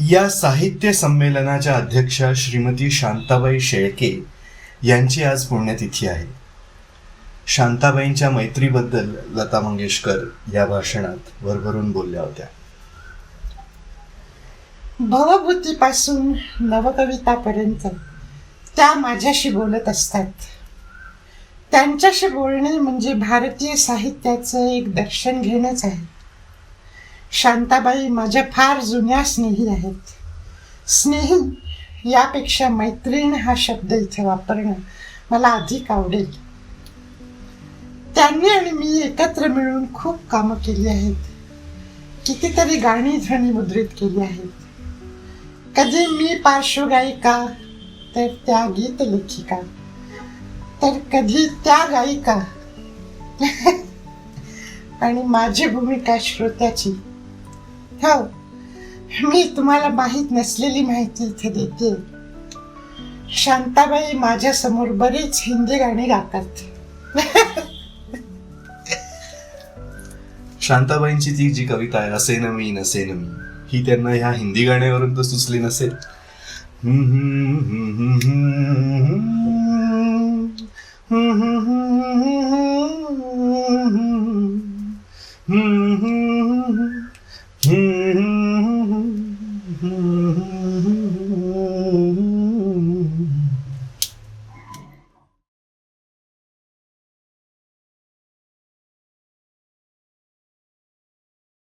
या साहित्य संमेलनाच्या अध्यक्षा श्रीमती शांताबाई शेळके यांची आज पुण्यतिथी आहे. शांताबाईंच्या मैत्रीबद्दल लता मंगेशकर या भाषणात भरभरून बोलल्या होत्या. भवभूतीपासून नवकवितापर्यंत त्या माझ्याशी बोलत असतात. त्यांच्याशी बोलणे म्हणजे भारतीय साहित्याचं एक दर्शन घेणंच आहे. शांताबाई माझ्या फार जुन्या स्नेही आहेत. स्नेही यापेक्षा मैत्रीण हा शब्द इथे वापरणं मला अधिक आवडेल. त्यांनी आणि मी एकत्र मिळून खूप कामं केली आहेत. कितीतरी गाणी ध्वनिमुद्रित केली आहेत. कधी मी पार्श्वगायिका तर त्या गीत लेखिका, तर कधी त्या गायिका आणि माझी भूमिका श्रोत्याची. हो, मी तुम्हाला माहीत नसलेली माहिती इथे देते. शांताबाई माझ्या समोर बरीच हिंदी गाणी गातात. शांताबाईंची ती जी कविता आहे, असे न मी नसे न मी, ही त्यांना ह्या हिंदी गाण्यावरून तर सुचली नसेल.